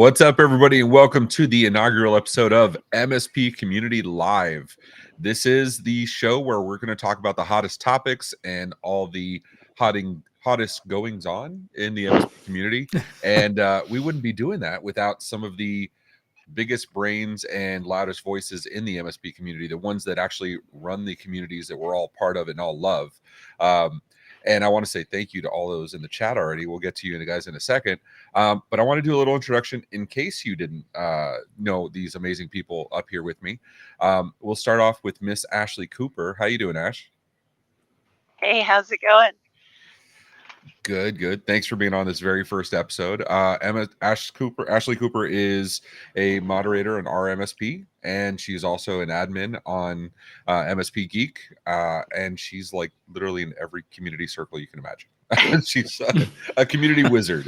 What's up, everybody, and welcome to the inaugural episode of MSP Community Live. This is the show where we're going to talk about the hottest topics and all the hottest goings on in the MSP community. And we wouldn't be doing that without some of the biggest brains and loudest voices in the MSP community, the ones that actually run the communities that we're all part of and all love. And I want to say thank you to all those in the chat already. We'll get to you guys in a second. But I want to do a little introduction in case you didn't know these amazing people up here with me. We'll start off with Miss Ashley Cooper. How you doing, Ash? Hey, how's it going? Good. Thanks for being on this very first episode. Ashley Cooper is a moderator in our MSP, and she's also an admin on MSP Geek, and she's like literally in every community circle you can imagine. She's a community wizard.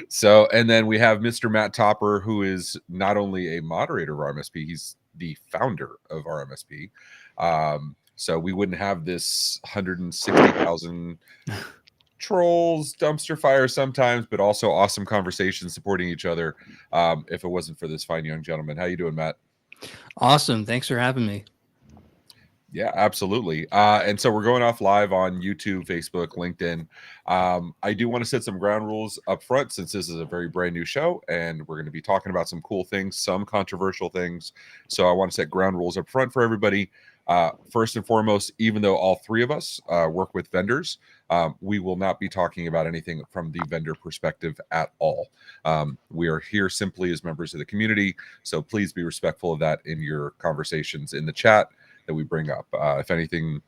So, and then we have Mr. Matt Topper, who is not only a moderator of our MSP, he's the founder of our MSP. So we wouldn't have this 160,000 trolls, dumpster fire sometimes, but also awesome conversations supporting each other if it wasn't for this fine young gentleman. How you doing, Matt? Awesome. Thanks for having me. Yeah, absolutely. And so we're going off live on YouTube, Facebook, LinkedIn. I do want to set some ground rules up front since this is a very brand new show and we're going to be talking about some cool things, some controversial things. So I want to set ground rules up front for everybody. First and foremost, even though all three of us work with vendors, we will not be talking about anything from the vendor perspective at all. We are here simply as members of the community. So please be respectful of that in your conversations in the chat that we bring up. If anything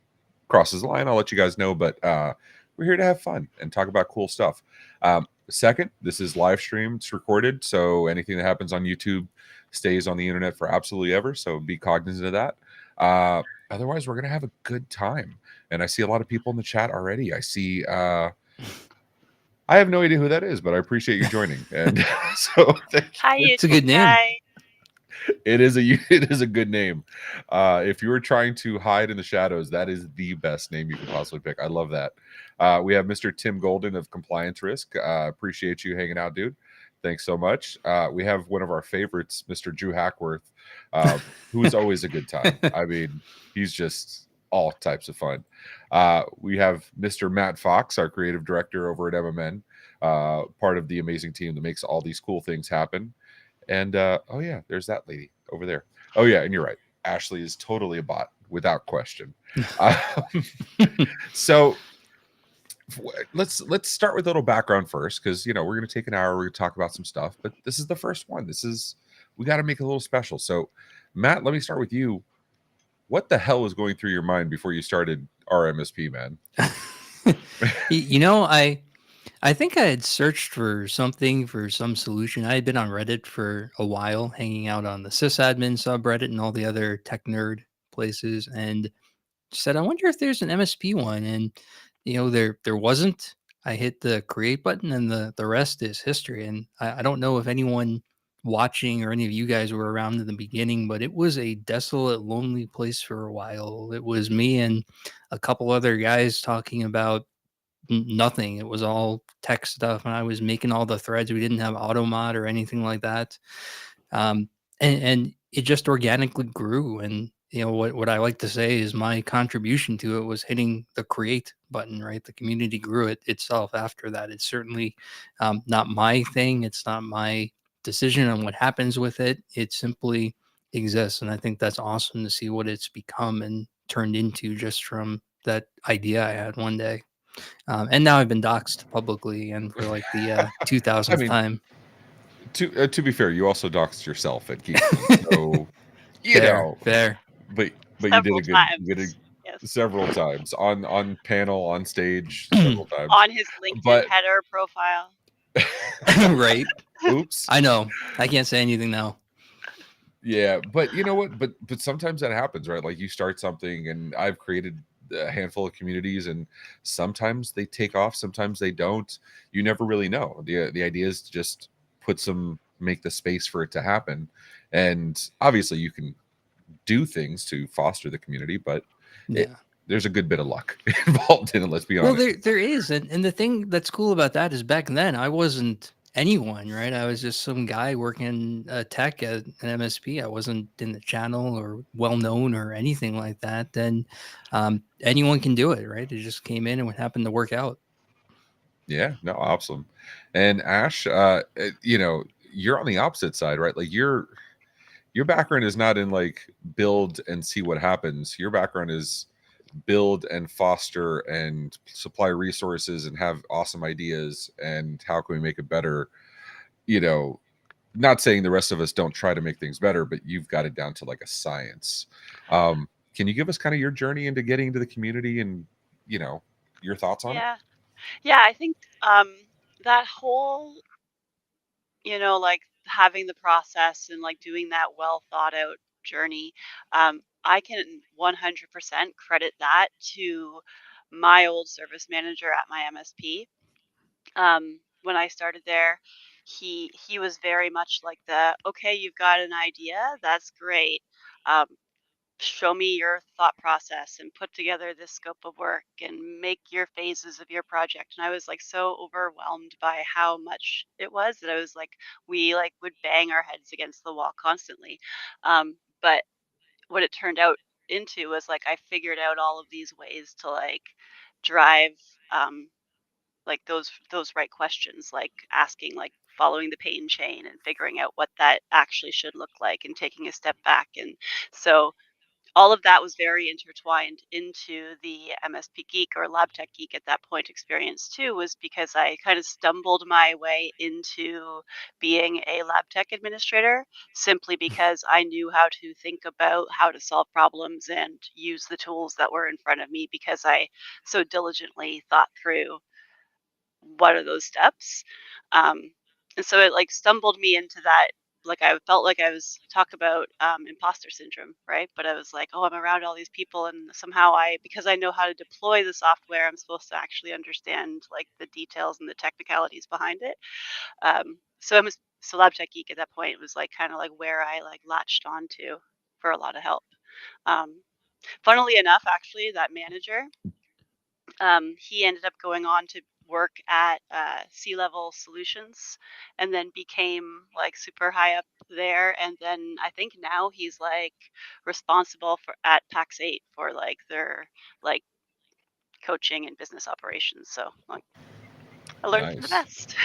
crosses the line, I'll let you guys know, but we're here to have fun and talk about cool stuff. Second, this is live stream. It's recorded. So anything that happens on YouTube stays on the internet for absolutely ever. So be cognizant of that. Otherwise, we're going to have a good time. And I see a lot of people in the chat already. I see, I have no idea who that is, but I appreciate you joining. And so it's a good name. It is a good name. If you were trying to hide in the shadows, that is the best name you could possibly pick. I love that. We have Mr. Tim Golden of Compliance Risk. Appreciate you hanging out, dude. Thanks so much. We have one of our favorites, Mr. Drew Hackworth, who is always a good time. I mean, he's just all types of fun. We have Mr. Matt Fox, our creative director over at MMN, part of the amazing team that makes all these cool things happen. And oh yeah, there's that lady over there. Oh yeah, and you're right. Ashley is totally a bot without question. So let's start with a little background first, because we're going to take an hour. We're going to talk about some stuff, but this is the first one. We got to make it a little special. So Matt, let me start with you. What the hell was going through your mind before you started our MSP, man? I think I had searched for some solution. I had been on Reddit for a while, hanging out on the sysadmin subreddit and all the other tech nerd places, and said, I wonder if there's an MSP one. And there wasn't. I hit the create button, and the rest is history. And I don't know if anyone watching or any of you guys were around in the beginning, but it was a desolate, lonely place for a while. It was me and a couple other guys talking about nothing. It was all tech stuff, and I was making all the threads. We didn't have automod or anything like that, and it just organically grew. And what I like to say is my contribution to it was hitting the create button. Right, the community grew itself after that. It's certainly not my thing. It's not my decision on what happens with it. It simply exists, and I think that's awesome to see what it's become and turned into just from that idea I had one day. And now I've been doxxed publicly and for like the 2000th time. To be fair, you also doxed yourself at Geek. So fair. But you did several times on panel, on stage, several times on his LinkedIn header profile. Right. Oops. I know. I can't say anything now. Yeah, but you know what? But sometimes that happens, right? Like you start something, and I've created a handful of communities, and sometimes they take off, sometimes they don't. You never really know. The idea is to just make the space for it to happen. And obviously you can do things to foster the community, but there's a good bit of luck involved in it, let's be honest. Well, there is. And the thing that's cool about that is back then I wasn't anyone, right? I was just some guy working tech at an MSP. I wasn't in the channel or well known or anything like that. Then anyone can do it, right? It just came in and what happened to work out. Yeah, no, awesome. And Ash, you're on the opposite side, right? Like your background is not in like build and see what happens. Your background is build and foster and supply resources and have awesome ideas and how can we make it better. Not saying the rest of us don't try to make things better, but you've got it down to like a science. Can you give us kind of your journey into getting into the community and your thoughts on it? Yeah, I think that whole, like having the process and like doing that well thought out journey, I can 100% credit that to my old service manager at my MSP. When I started there, he was very much like the, okay, you've got an idea, that's great. Um, Show me your thought process and put together this scope of work and make your phases of your project. And I was like so overwhelmed by how much it was that I was like, we like would bang our heads against the wall constantly. But what it turned out into was like I figured out all of these ways to like drive um like those right questions, like asking, like following the pain chain and figuring out what that actually should look like and taking a step back. And so all of that was very intertwined into the MSP Geek or Lab Tech Geek at that point experience too, was because I kind of stumbled my way into being a lab tech administrator simply because I knew how to think about how to solve problems and use the tools that were in front of me because I so diligently thought through what are those steps. Um, and so it like stumbled me into that. Like I felt like I was talk about imposter syndrome, right? But I was like, oh, I'm around all these people, and somehow because I know how to deploy the software, I'm supposed to actually understand like the details and the technicalities behind it. So Lab Tech Geek at that point was like kind of like where I like latched onto for a lot of help. Um, Funnily enough, actually, that manager, he ended up going on to work at C-Level Solutions and then became like super high up there. And then I think now he's like responsible for at Pax 8 for like their like coaching and business operations. So like I learned from the Nice. best.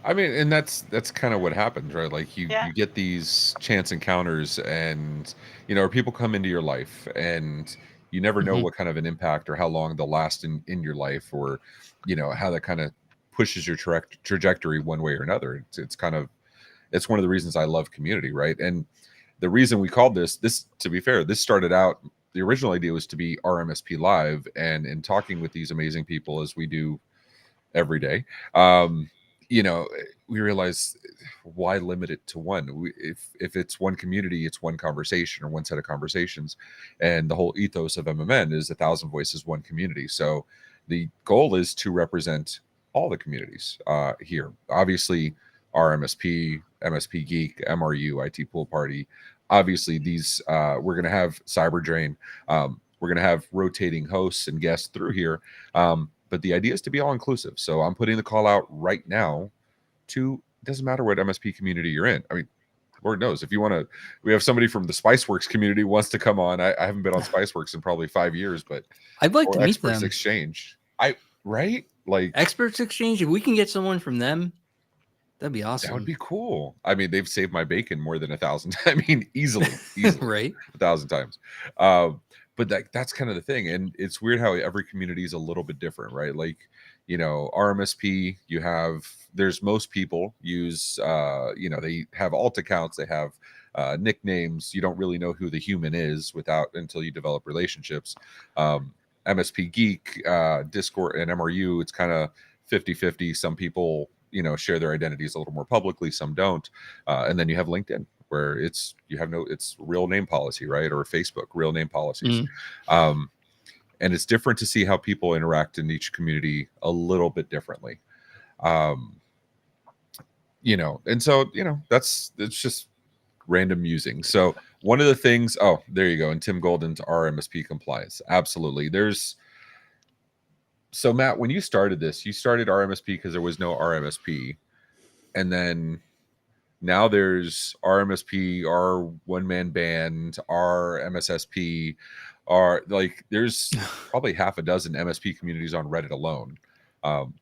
I mean, and that's kind of what happens, right? Like you Yeah. you get these chance encounters, and or people come into your life, and you never know Hmm. what kind of an impact or how long they'll last in your life, or how that kind of pushes your trajectory one way or another. It's one of the reasons I love community, right? And the reason we called this, to be fair, this started out. The original idea was to be RMSP Live, and in talking with these amazing people as we do every day, um, we realize, why limit it to one? If it's one community, it's one conversation or one set of conversations, and the whole ethos of MMN is 1,000 voices, one community. So the goal is to represent all the communities here. Obviously, our MSP Geek, MRU, IT Pool Party. Obviously, these we're going to have Cyber Drain. We're going to have rotating hosts and guests through here. But the idea is to be all inclusive. So I'm putting the call out right now to, it doesn't matter what MSP community you're in. I mean, Lord knows, if you want to, we have somebody from the Spiceworks community wants to come on. I haven't been on Spiceworks in probably 5 years, but I'd like to or meet Experts them. Exchange. Right? Like Experts Exchange. If we can get someone from them, that'd be that would awesome. be cool. I mean, they've saved my bacon more than 1,000. I mean, easily, Right. 1,000 times. But that's kind of the thing, and it's weird how every community is a little bit different, right? Like, RMSP, there's most people use, they have alt accounts, they have nicknames. You don't really know who the human is until you develop relationships. MSP Geek, Discord, and MRU, it's kind of 50-50. Some people share their identities a little more publicly, some don't, and then you have LinkedIn, where it's real name policy, right? Or Facebook, real name policies. Mm. And it's different to see how people interact in each community a little bit differently. And so it's just random musing. So one of the things, oh, there you go, and Tim Golden's RMSP compliance, absolutely. So Matt, when you started this, you started RMSP because there was no RMSP. and then now there's RMSP, our one man band, our MSSP, our like there's probably half a dozen MSP communities on Reddit alone.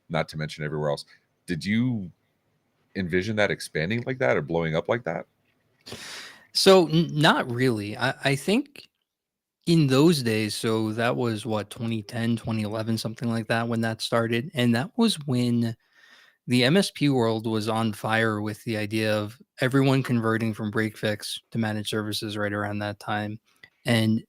Not to mention everywhere else. Did you envision that expanding like that or blowing up like that? So not really. I think in those days, so that was what, 2010, 2011, something like that when that started. And that was when the MSP world was on fire with the idea of everyone converting from break fix to managed services right around that time. And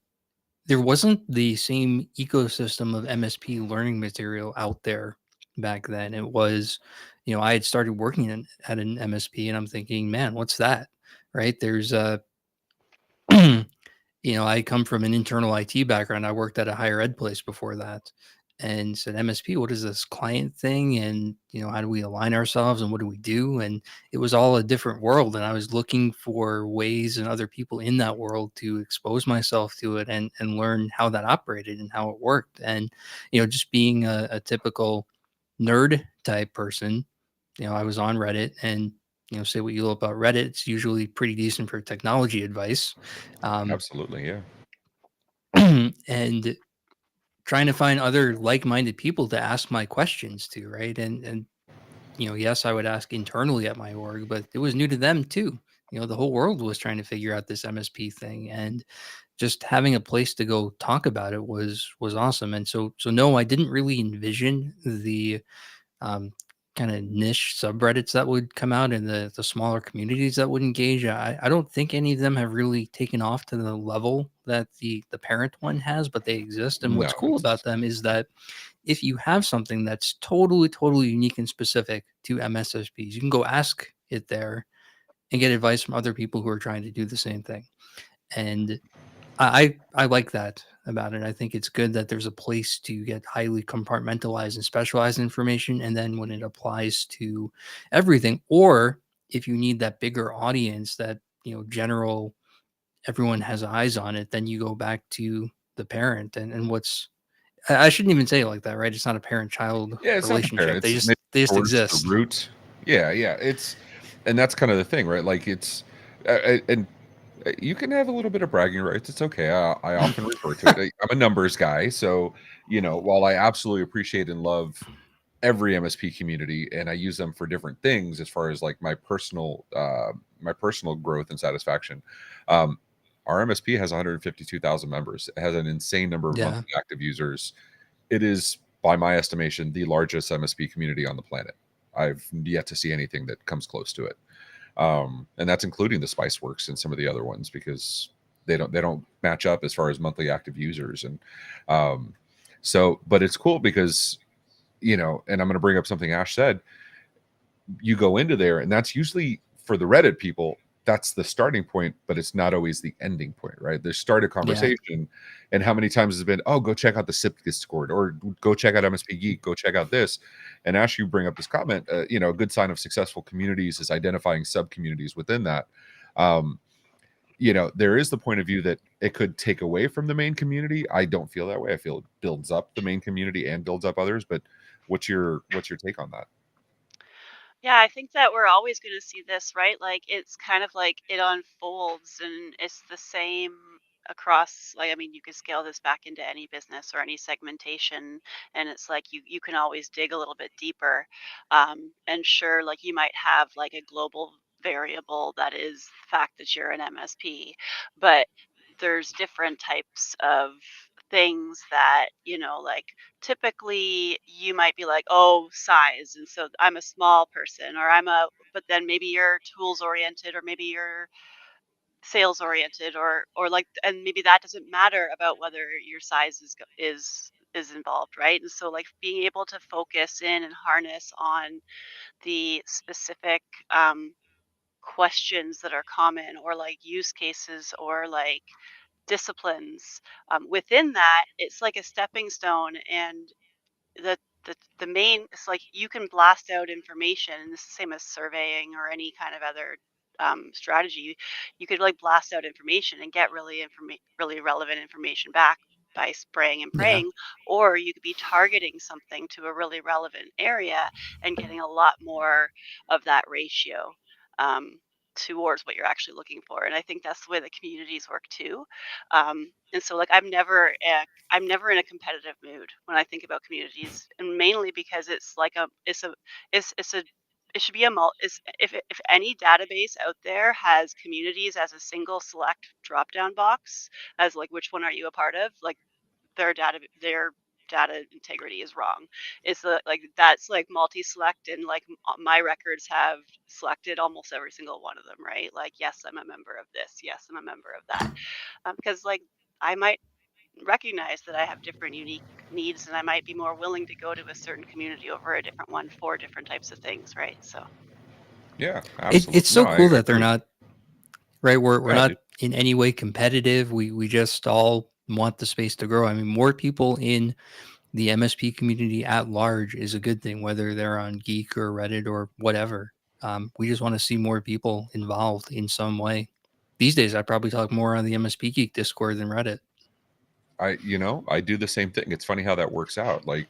there wasn't the same ecosystem of MSP learning material out there back then. It was, I had started working at an MSP and I'm thinking, man, what's that? Right? There's I come from an internal IT background. I worked at a higher ed place before that and said, MSP, what is this client thing? And, how do we align ourselves and what do we do? And it was all a different world. And I was looking for ways and other people in that world to expose myself to it and learn how that operated and how it worked. And, just being a typical nerd type person, I was on Reddit and, say what you will about Reddit. It's usually pretty decent for technology advice. Um, Absolutely, yeah. and trying to find other like-minded people to ask my questions to, right? And yes, I would ask internally at my org, but it was new to them too. The whole world was trying to figure out this MSP thing, and just having a place to go talk about it was awesome. And so no, I didn't really envision the um, kind of niche subreddits that would come out and the smaller communities that would engage. I don't think any of them have really taken off to the level that the parent one has, but they exist. And what's No, cool about it's them is that if you have something that's totally unique and specific to MSSPs, you can go ask it there and get advice from other people who are trying to do the same thing. And I like that about it. I think it's good that there's a place to get highly compartmentalized and specialized information, and then when it applies to everything, or if you need that bigger audience, that general everyone has eyes on it, then you go back to the parent and what's I shouldn't even say it like that, right? It's not a parent-child yeah, it's not the relationship. parent. They It's just maybe they the just source, the exist. root. Yeah, yeah. It's and that's kind of the thing, right? Like it's and you can have a little bit of bragging rights. It's okay. I often refer to it. I'm a numbers guy, so while I absolutely appreciate and love every MSP community, and I use them for different things as far as like my personal growth and satisfaction. Um, our MSP has 152,000 members. It has an insane number of Yeah. monthly active users. It is, by my estimation, the largest MSP community on the planet. I've yet to see anything that comes close to it, and that's including the Spiceworks and some of the other ones because they don't match up as far as monthly active users. And but it's cool because and I'm going to bring up something Ash said. You go into there, and that's usually for the Reddit people. That's the starting point, but it's not always the ending point, right? They start a Yeah. conversation, and how many times has it been, oh, go check out the SIP Discord, or go check out MSP Geek, go check out this. And Ash, you bring up this comment. A good sign of successful communities is identifying sub communities within that. Um, there is the point of view that it could take away from the main community. I don't feel that way. I feel it builds up the main community and builds up others. But what's your take on that? Yeah, I think that we're always going to see this, right? Like it's kind of like it unfolds and it's the same across like I mean you could scale this back into any business or any segmentation and it's like you can always dig a little bit deeper. And sure like you might have like a global variable that is the fact that you're an MSP, but there's different types of things that, like typically you might be like, oh, size. And so I'm a small person, or but then maybe you're tools oriented, or maybe you're sales oriented, or like, and maybe that doesn't matter about whether your size is involved, right? And so like being able to focus in and harness on the specific questions that are common, or like use cases, or like disciplines within that, it's like a stepping stone. And the main it's like you can blast out information, and it's the same as surveying or any kind of other strategy. You could like blast out information and get really relevant information back, by spraying and Yeah. praying, or you could be targeting something to a really relevant area and getting a lot more of that ratio towards what you're actually looking for. And I think that's the way the communities work too. And so like I'm never in a competitive mood when I think about communities, and mainly because it's like it's a it should be a if any database out there has communities as a single select drop down box as like which one are you a part of, like their data integrity is wrong. It's like that's like multi-select, and like my records have selected almost every single one of them, right? Like, yes, I'm a member of this. Yes, I'm a member of that. Because like I might recognize that I have different unique needs, and I might be more willing to go to a certain community over a different one for different types of things, right? So Yeah, It's absolutely. so No, cool I that they're totally. not right. Go We're ahead, not dude. in any way competitive. We just all want the space to grow. I mean, more people in the MSP community at large is a good thing, whether they're on Geek or Reddit or whatever. We just want to see more people involved in some way. These days, I probably talk more on the MSP Geek Discord than Reddit. I do the same thing. It's funny how that works out. Like,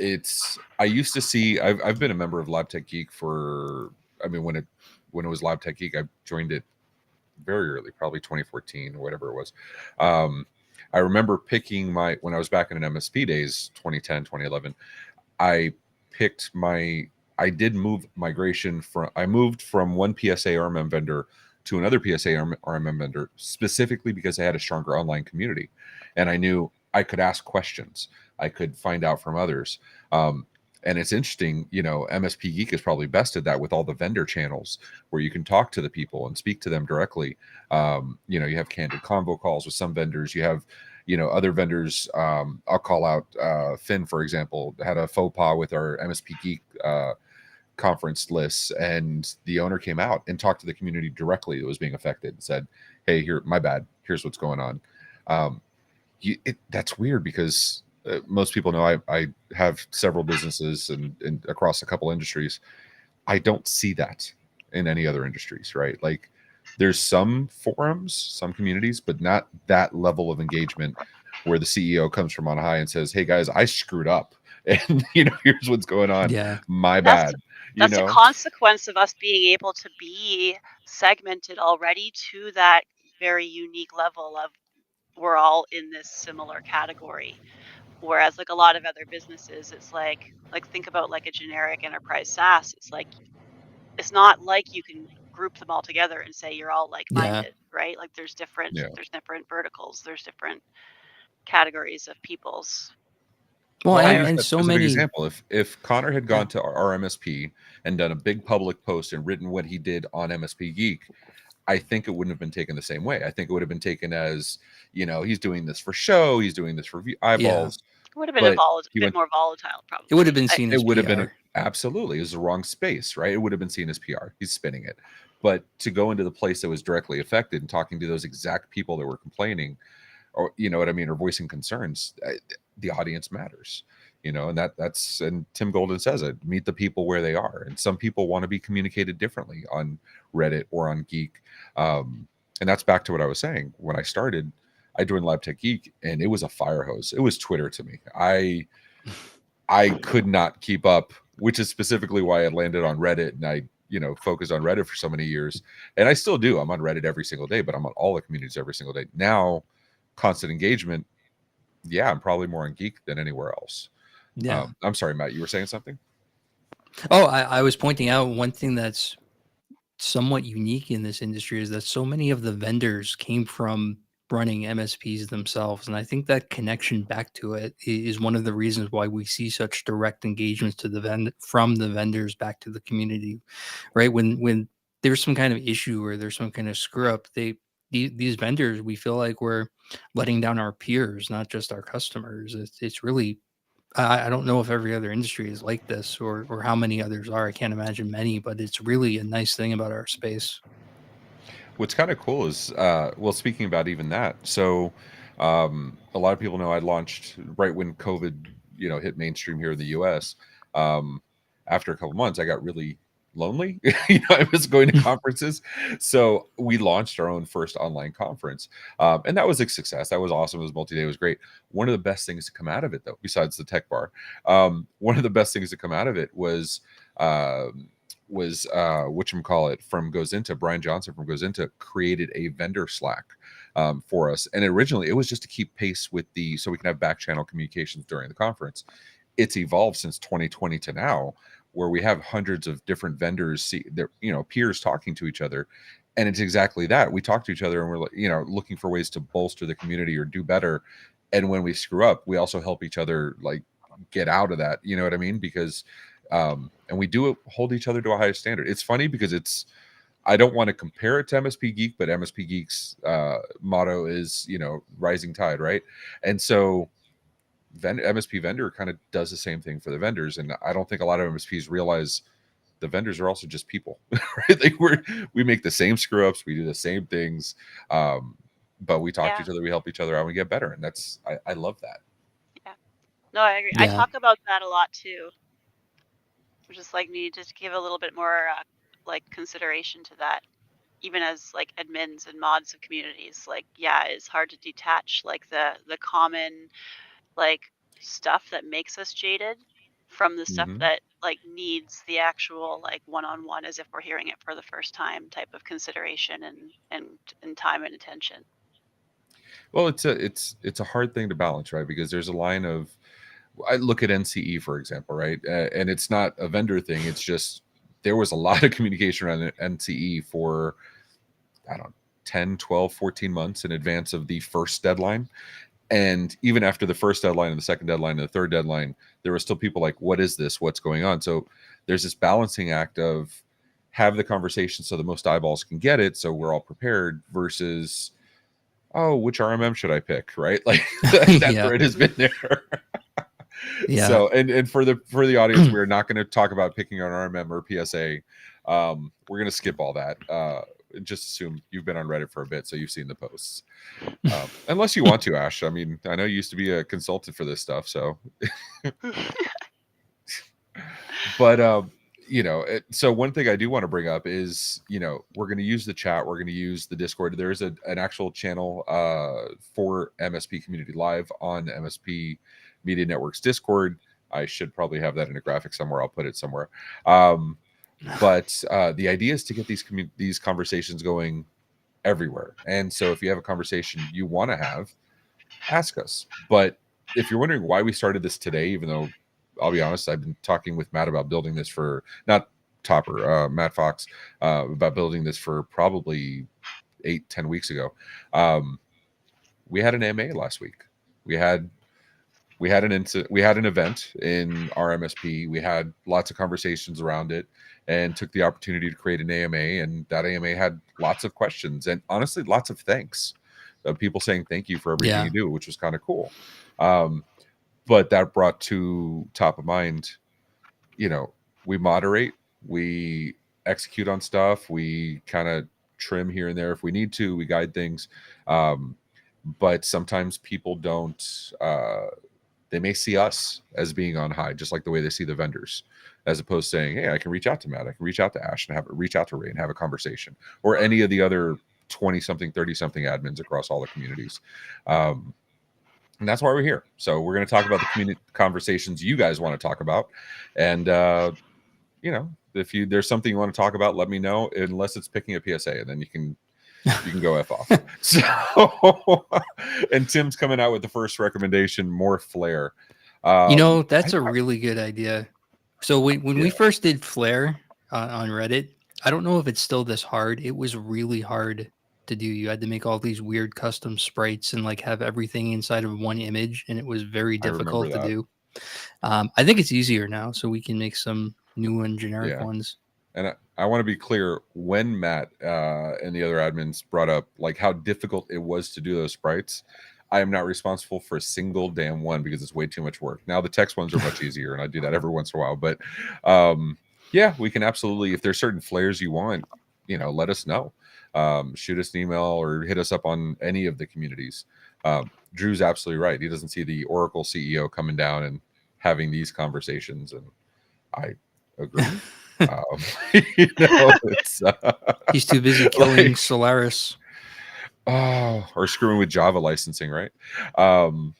I used to see. I've been a member of Lab Tech Geek for. I mean, when it was Lab Tech Geek, I joined it very early, probably 2014 or whatever it was. Um, I remember picking when I was back in an MSP days, 2010, 2011. I picked I did move migration I moved from one PSA RMM vendor to another PSA RMM vendor specifically because I had a stronger online community, and I knew I could ask questions. I could find out from others. And it's interesting, MSP Geek is probably best at that with all the vendor channels where you can talk to the people and speak to them directly. You have candid convo calls with some vendors. You have other vendors. I'll call out Finn, for example, had a faux pas with our MSP Geek conference lists, and the owner came out and talked to the community directly that was being affected and said, hey, here, my bad, here's what's going on. That's weird because most people know I have several businesses and across a couple industries. I don't see that in any other industries, right? Like, there's some forums, some communities, but not that level of engagement where the CEO comes from on high and says, hey guys, I screwed up. And here's what's going on. Yeah. My that's bad. that's a consequence of us being able to be segmented already to that very unique level of we're all in this similar category. Whereas like a lot of other businesses, it's like think about like a generic enterprise SaaS. It's not like you can group them all together and say you're all Yeah. like-minded, right? Like there's different Yeah. verticals, there's different categories of peoples. Well, Well, I'll use and that so specific many. example. If Connor had Yeah. gone to our MSP and done a big public post and written what he did on MSP Geek, I think it wouldn't have been taken the same way. I think it would have been taken as, he's doing this for show, he's doing this for Yeah. eyeballs. It would have been But a he bit went. more volatile, It would have probably. been seen It as would have been PR. absolutely. It was the wrong space, right? It would have been seen as PR. He's spinning it. But to go into the place that was directly affected and talking to those exact people that were complaining, or you know what I mean, or voicing concerns, the audience matters. And and Tim Golden says it, meet the people where they are. And some people want to be communicated differently on Reddit or on Geek. And that's back to what I was saying. When I started, I joined Lab Tech Geek, and it was a fire hose. It was Twitter to me. I could not keep up, which is specifically why I landed on Reddit, and I focused on Reddit for so many years. And I still do. I'm on Reddit every single day, but I'm on all the communities every single day. Now, constant engagement. Yeah, I'm probably more on Geek than anywhere else. Yeah. I'm sorry, Matt, you were saying something? Oh, I was pointing out one thing that's somewhat unique in this industry is that so many of the vendors came from running MSPs themselves. And I think that connection back to it is one of the reasons why we see such direct engagements to from the vendors back to the community, right? When there's some kind of issue or there's some kind of screw up, these vendors, we feel like we're letting down our peers, not just our customers. It's really I don't know if every other industry is like this or how many others are. I can't imagine many, but it's really a nice thing about our space. What's kind of cool is, well, speaking about even that, so a lot of people know I launched right when COVID, hit mainstream here in the U.S. After a couple months, I got really lonely. I was going to conferences. So we launched our own first online conference. And that was a success. That was awesome. It was multi-day. It was great. One of the best things to come out of it, though, besides the tech bar, one of the best things to come out of it was whatchamacallit from Goes Into, Brian Johnson from Goes Into created a vendor Slack for us. And originally it was just to keep pace with so we can have back channel communications during the conference. It's evolved since 2020 to now, where we have hundreds of different vendors, see their, peers talking to each other. And it's exactly that. We talk to each other and we're, looking for ways to bolster the community or do better. And when we screw up, we also help each other like get out of that. You know what I mean? Because and we do hold each other to a higher standard. It's funny because I don't want to compare it to MSP Geek, but MSP Geek's motto is, rising tide, right? And so MSP vendor kind of does the same thing for the vendors. And I don't think a lot of MSPs realize the vendors are also just people, right? We make the same screw ups, we do the same things, but we talk to each other, we help each other out, and we get better. And I love that. Yeah. No, I agree. I talk about that a lot too. Just like need to give a little bit more like consideration to that, even as like admins and mods of communities. Like, yeah, it's hard to detach like the common like stuff that makes us jaded from the stuff that like needs the actual like one-on-one, as if we're hearing it for the first time, type of consideration and time and attention. Well, it's a hard thing to balance, right? Because there's a line of, I look at NCE, for example, right? And it's not a vendor thing. It's just, there was a lot of communication around NCE for, I don't know, 10, 12, 14 months in advance of the first deadline. And even after the first deadline and the second deadline and the third deadline, there were still people like, what is this? What's going on? So there's this balancing act of have the conversation so the most eyeballs can get it, so we're all prepared, versus, oh, which RMM should I pick? Right? Like that thread has been there. So, and for the audience, we're not going to talk about picking an RMM or PSA. We're going to skip all that. Just assume you've been on Reddit for a bit, so you've seen the posts. Unless you want to, Ash. I mean, I know you used to be a consultant for this stuff, so. But so one thing I do want to bring up is, we're going to use the chat, we're going to use the Discord. There's an actual channel for MSP Community Live on MSP Media Network's Discord. I should probably have that in a graphic somewhere. I'll put it somewhere. But the idea is to get these conversations going everywhere. And so if you have a conversation you want to have, ask us. But if you're wondering why we started this today, even though I'll be honest, I've been talking with Matt about building this for, not Topper, Matt Fox, about building this for probably 8-10 weeks ago. We had an AMA last week. We had an event in our MSP. We had lots of conversations around it and took the opportunity to create an AMA, and that AMA had lots of questions and honestly lots of thanks of people saying thank you for everything you do, which was kind of cool. But that brought to top of mind, we moderate, we execute on stuff, we kind of trim here and there if we need to, we guide things. But sometimes people don't, they may see us as being on high, just like the way they see the vendors, as opposed to saying, hey, I can reach out to Matt, I can reach out to Ash and reach out to Ray and have a conversation, or any of the other 20-something, 30-something admins across all the communities. And that's why we're here. So we're going to talk about the community conversations you guys want to talk about. And, if there's something you want to talk about, let me know, unless it's picking a PSA, and then you can go F off. So, and Tim's coming out with the first recommendation, more flair. That's a really good idea. So when we first did Flare on Reddit, I don't know if it's still this hard. It was really hard to do. You had to make all these weird custom sprites and like have everything inside of one image, and it was very difficult to do. I think it's easier now, so we can make some new and generic ones. And I want to be clear, when Matt and the other admins brought up like how difficult it was to do those sprites, I am not responsible for a single damn one because it's way too much work. Now the text ones are much easier, and I do that every once in a while. But we can absolutely, if there's certain flares you want, let us know. Shoot us an email or hit us up on any of the communities. Drew's absolutely right. He doesn't see the Oracle CEO coming down and having these conversations, and I agree. Um, it's He's too busy killing like, Solaris. or screwing with Java licensing, right? Um,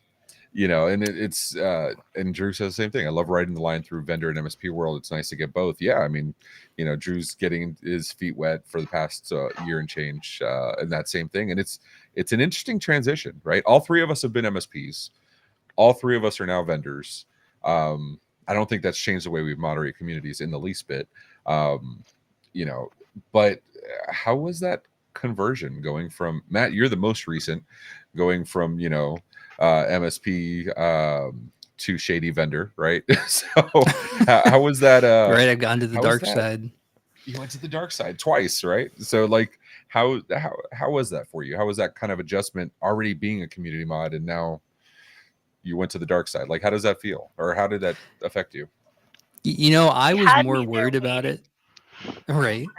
and it's and Drew says the same thing. I love riding the line through vendor and MSP world. It's nice to get both. Yeah, I mean, Drew's getting his feet wet for the past year and change, and that same thing. And it's an interesting transition, right? All three of us have been MSPs. All three of us are now vendors. I don't think that's changed the way we moderate communities in the least bit. Um, but how was that conversion going from Matt? You're the most recent, going from MSP to shady vendor, right? So how was that? Right, I've gone to the how was dark that? side. You went to the dark side twice, right? So like, how was that for you? How was that kind of adjustment, already being a community mod, and now you went to the dark side? Like, how does that feel, or how did that affect you? I You was had more me there worried about waiting. it. Right.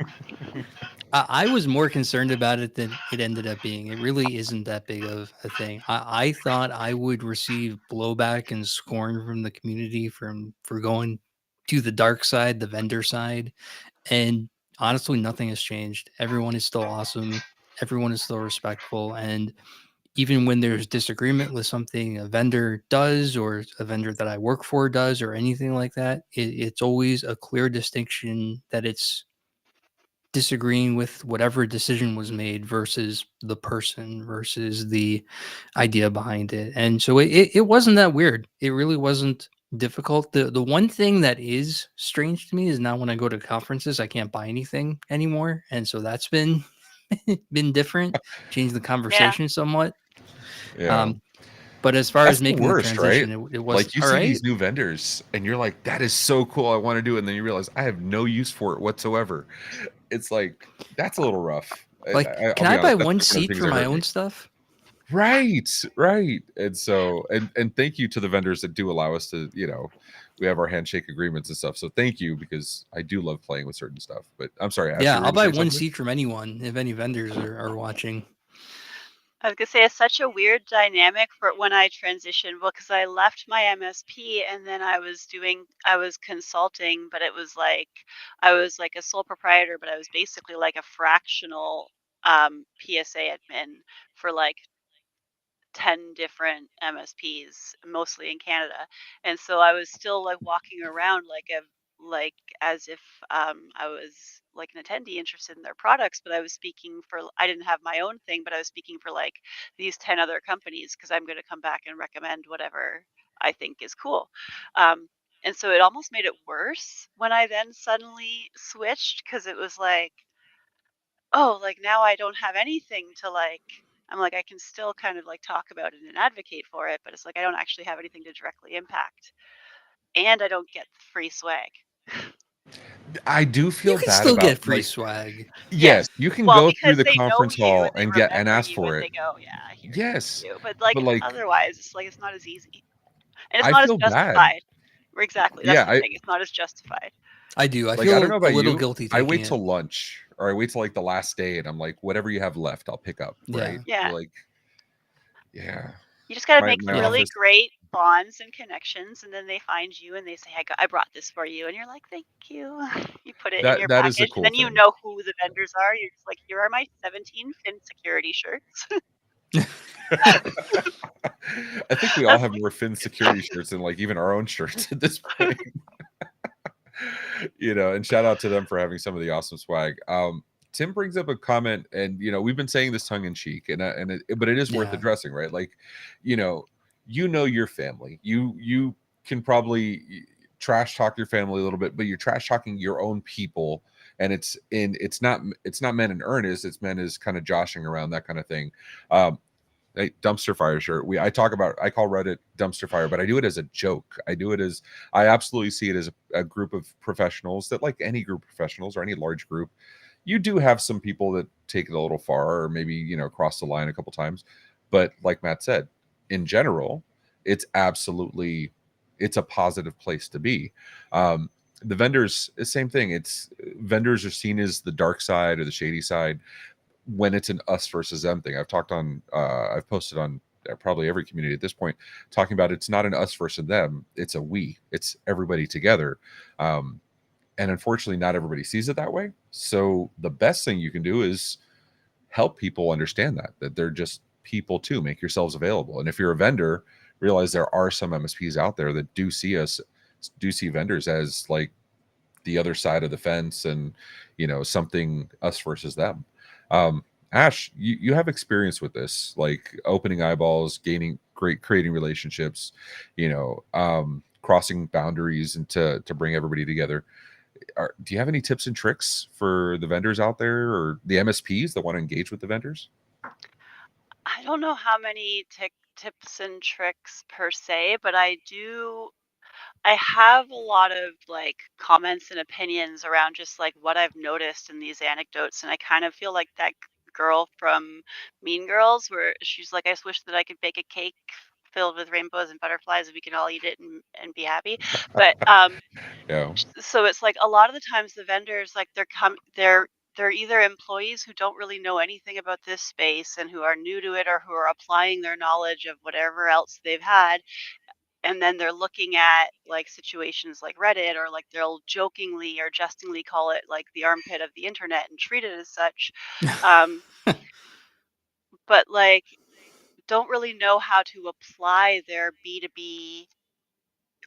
I was more concerned about it than it ended up being. It really isn't that big of a thing. I thought I would receive blowback and scorn from the community for going to the dark side, the vendor side. And honestly, nothing has changed. Everyone is still awesome. Everyone is still respectful. And even when there's disagreement with something a vendor does or a vendor that I work for does or anything like that, it's always a clear distinction that it's disagreeing with whatever decision was made versus the person versus the idea behind it. And so it wasn't that weird. It really wasn't difficult. The one thing that is strange to me is now when I go to conferences, I can't buy anything anymore. And so that's been been different, changed the Yeah. conversation somewhat. Yeah. Um, but as far That's as the making the worst, right? transition, it was Like, you all see right. these new vendors and you're like, that is so cool, I want to do it. And then you realize I have no use for it whatsoever. It's like, that's a little rough. Like, I'll can be I buy honest, that's one like one of the seat things for that my hurt me. own stuff? Right, right. And so, and thank you to the vendors that do allow us to, we have our handshake agreements and stuff. So thank you, because I do love playing with certain stuff. But I'm sorry, Ash, you Yeah, were I'll going to buy say one something? seat from anyone if any vendors are watching. I was gonna say it's such a weird dynamic for when I transitioned. Well, because I left my MSP and then I was consulting, but it was like I was like a sole proprietor, but I was basically like a fractional PSA admin for like 10 different MSPs, mostly in Canada. And so I was still like walking around like as if I was like an attendee interested in their products, but I didn't have my own thing, but I was speaking for like these 10 other companies because I'm going to come back and recommend whatever I think is cool. Um, and so it almost made it worse when I then suddenly switched because it was like, oh, like now I don't have anything to like. I'm like, I can still kind of like talk about it and advocate for it, but it's like I don't actually have anything to directly impact. And I don't get free swag. I do You feel can bad still about, get free like, swag. Yes. yes, you can Well, go through because the they know conference you hall and they and remember ask you for and it. they go, yeah, here, thank Yes, you. But like but like, otherwise, it's like it's not as easy. And it's I not as feel bad. justified. Exactly. That's Yeah, the thing. It's not as justified. I do. I like, I don't know feel a about little you. guilty I taking wait it. till lunch, or I wait till like the last day, and I'm like, whatever you have left, I'll pick up. Right? Yeah. Yeah. Like, yeah, You just got to make my Yeah. really office. great bonds and connections, and then they find you and they say, I brought this for you. And you're like, thank you. You put it in your That is a package, and cool then you thing. know who the vendors are. You're just like, here are my 17 Fin Security shirts. I think we all That's have more Finn security shirts than like even our own shirts at this point. And shout out to them for having some of the awesome swag. Tim brings up a comment, and we've been saying this tongue in cheek, but it is worth Yeah. addressing, right? Like, your family. You can probably trash talk your family a little bit, but you're trash talking your own people, and it's not meant in earnest. It's meant as kind of joshing around, that kind of thing. Hey, dumpster fire shirt. I call Reddit dumpster fire, but I do it as a joke. I absolutely see it as a group of professionals that, like any group of professionals or any large group, you do have some people that take it a little far, or maybe, cross the line a couple times. But like Matt said, in general, it's a positive place to be. The vendors, the same thing. Vendors are seen as the dark side or the shady side when it's an us versus them thing. I've posted on probably every community at this point, talking about it's not an us versus them, it's a we, it's everybody together. And unfortunately, not everybody sees it that way. So the best thing you can do is help people understand that they're just people too. Make yourselves available. And if you're a vendor, realize there are some MSPs out there that do see vendors as like the other side of the fence, and something us versus them. Ash, you have experience with this, like opening eyeballs, creating relationships, crossing boundaries, and to bring everybody together. Do you have any tips and tricks for the vendors out there, or the MSPs that want to engage with the vendors? I don't know how many tips and tricks per se, but I have a lot of like comments and opinions around just like what I've noticed in these anecdotes. And I kind of feel like that girl from Mean Girls, where she's like, I just wish that I could bake a cake filled with rainbows and butterflies and we can all eat it and be happy. But Yeah. so it's like a lot of the times the vendors, like they're either employees who don't really know anything about this space and who are new to it, or who are applying their knowledge of whatever else they've had, and then they're looking at like situations like Reddit, or like they'll jokingly or jestingly call it like the armpit of the internet and treat it as such. Um, but like don't really know how to apply their B2B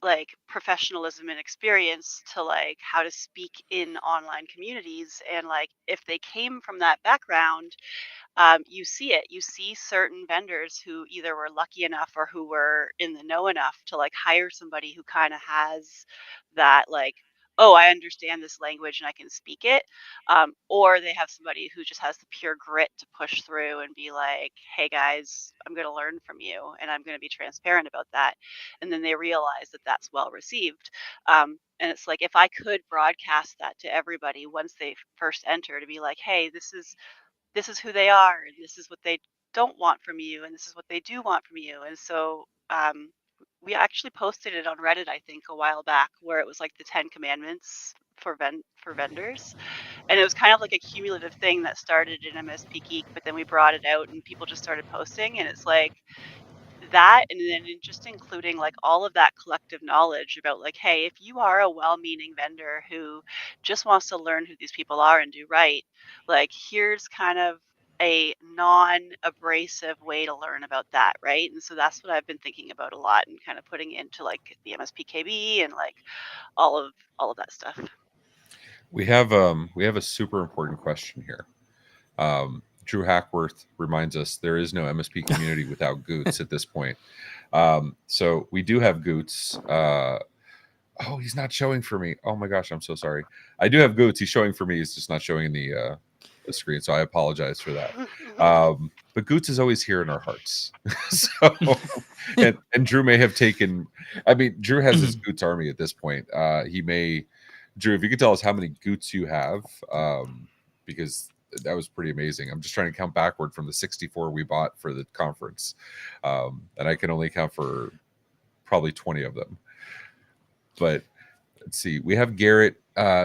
like professionalism and experience to like how to speak in online communities. And like if they came from that background, you see it. You see certain vendors who either were lucky enough or who were in the know enough to like hire somebody who kind of has that like, oh, I understand this language and I can speak it. Or they have somebody who just has the pure grit to push through and be like, hey guys, I'm going to learn from you and I'm going to be transparent about that. And then they realize that that's well received. And it's like, if I could broadcast that to everybody once they first enter, to be like, hey, this is who they are, and this is what they don't want from you, and this is what they do want from you. And so we actually posted it on Reddit, I think, a while back, where it was like the 10 commandments for vendors. And it was kind of like a cumulative thing that started in MSP Geek, but then we brought it out and people just started posting. And it's like that, and then just including like all of that collective knowledge about like, hey, if you are a well-meaning vendor who just wants to learn who these people are and do right, like here's kind of a non-abrasive way to learn about that, right? And so that's what I've been thinking about a lot and kind of putting into like the MSPKB and like all of that stuff. We have a super important question here. Drew Hackworth reminds us there is no MSP community without Goots at this point. So we do have Goots. Oh, he's not showing for me. Oh my gosh, I'm so sorry. I do have Goots. He's showing for me. He's just not showing in the screen. So I apologize for that. But Goots is always here in our hearts. So, and Drew may have taken. I mean, Drew has his Goots army at this point. Drew, if you could tell us how many Goots you have, because that was pretty amazing. I'm just trying to count backward from the 64 we bought for the conference, and I can only count for probably 20 of them. But let's see. We have Garrett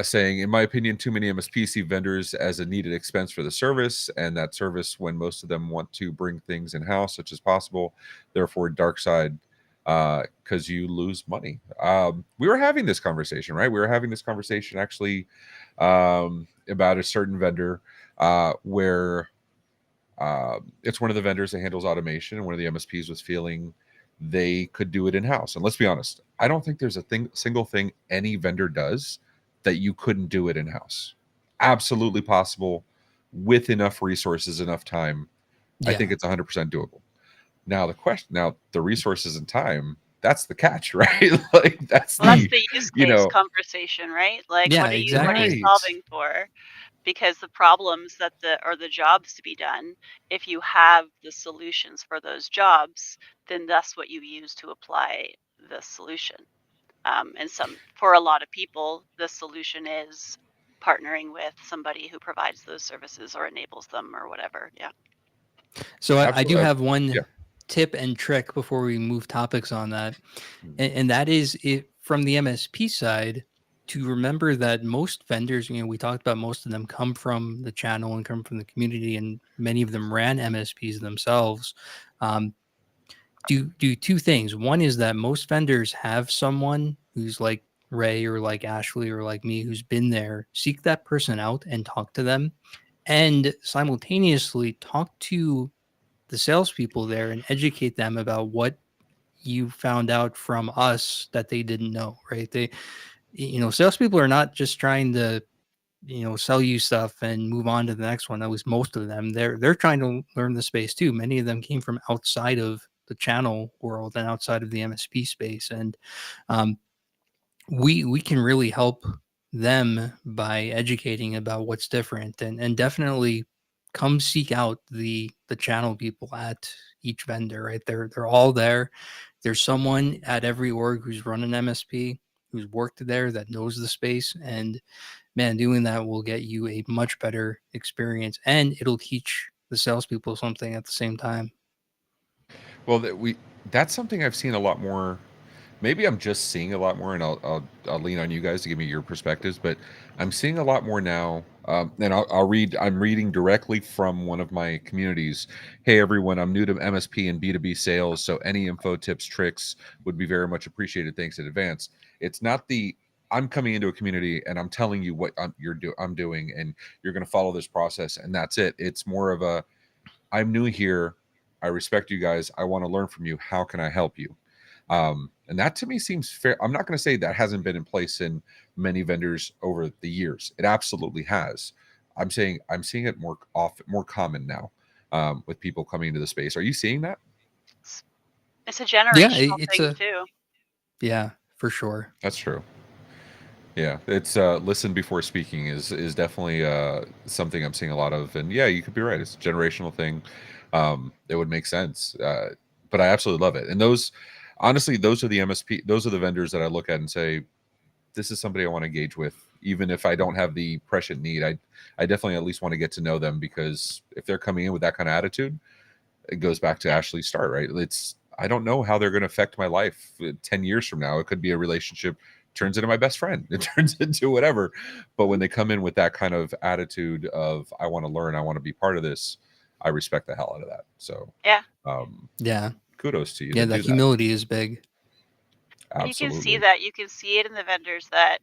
saying, in my opinion, too many MSPs see vendors as a needed expense for the service, and that service when most of them want to bring things in-house, such as possible. Therefore, dark side, because you lose money. We were having this conversation, right? We were having this conversation actually about a certain vendor where it's one of the vendors that handles automation, and one of the MSPs was feeling they could do it in-house. And let's be honest, I don't think there's a single thing any vendor does that you couldn't do it in-house. Absolutely possible with enough resources, enough time. I think it's 100% doable. Now the resources and time, that's the catch, right? Like that's the use case conversation, right? Like what are you solving for? Because the problems that the jobs to be done, if you have the solutions for those jobs, then that's what you use to apply the solution. And for a lot of people, the solution is partnering with somebody who provides those services or enables them or whatever. Yeah. So I do have one tip and trick before we move topics on that. And that is from the MSP side, to remember that most vendors, we talked about most of them come from the channel and come from the community, and many of them ran MSPs themselves. Do two things. One is that most vendors have someone who's like Ray or like Ashley or like me who's been there, seek that person out and talk to them, and simultaneously talk to the salespeople there and educate them about what you found out from us that they didn't know, right? Salespeople are not just trying to, sell you stuff and move on to the next one. At least most of them, they're trying to learn the space too. Many of them came from outside of the channel world and outside of the MSP space, and um, we can really help them by educating about what's different, and definitely come seek out the channel people at each vendor, right? They're all there. There's someone at every org who's run an MSP, who's worked there, that knows the space, and man, doing that will get you a much better experience, and it'll teach the salespeople something at the same time. Well, that's something I've seen a lot more. Maybe I'm just seeing a lot more, and I'll lean on you guys to give me your perspectives. But I'm seeing a lot more now, and I'll read. I'm reading directly from one of my communities. Hey everyone, I'm new to MSP and B2B sales, so any info, tips, tricks would be very much appreciated. Thanks in advance. It's not the I'm coming into a community and I'm telling you what I'm doing, and you're going to follow this process, and that's it. It's more of a I'm new here. I respect you guys. I want to learn from you. How can I help you? And that to me seems fair. I'm not going to say that hasn't been in place in many vendors over the years. It absolutely has. I'm saying I'm seeing it more common now with people coming into the space. Are you seeing that? It's a Yeah, generational thing too. yeah, for sure. That's true. Yeah, it's listen before speaking is definitely something I'm seeing a lot of, and yeah, you could be right. It's a generational thing. It would make sense, but I absolutely love it. And honestly, those are the MSP, those are the vendors that I look at and say, this is somebody I want to engage with, even if I don't have the prescient need. I definitely at least want to get to know them, because if they're coming in with that kind of attitude, it goes back to Ashley's start, right? I don't know how they're going to affect my life 10 years from now. It could be a relationship turns into my best friend. It turns into whatever. But when they come in with that kind of attitude of, I want to learn, I want to be part of this, I respect the hell out of that. So Yeah. Yeah. Kudos to you Yeah, to that do that. humility is big. And you can see Absolutely. that. You can see it in the vendors that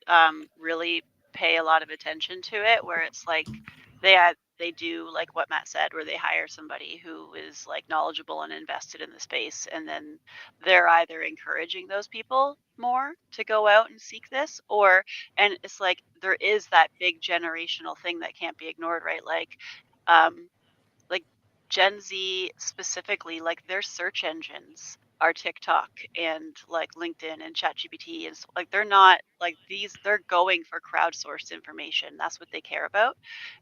really pay a lot of attention to it, where it's like they do like what Matt said, where they hire somebody who is like knowledgeable and invested in the space, and then they're either encouraging those people more to go out and seek this, and it's like there is that big generational thing that can't be ignored, right? Um, like Gen Z specifically, like their search engines are TikTok and like LinkedIn and ChatGPT, and like they're not like they're going for crowdsourced information. That's what they care about,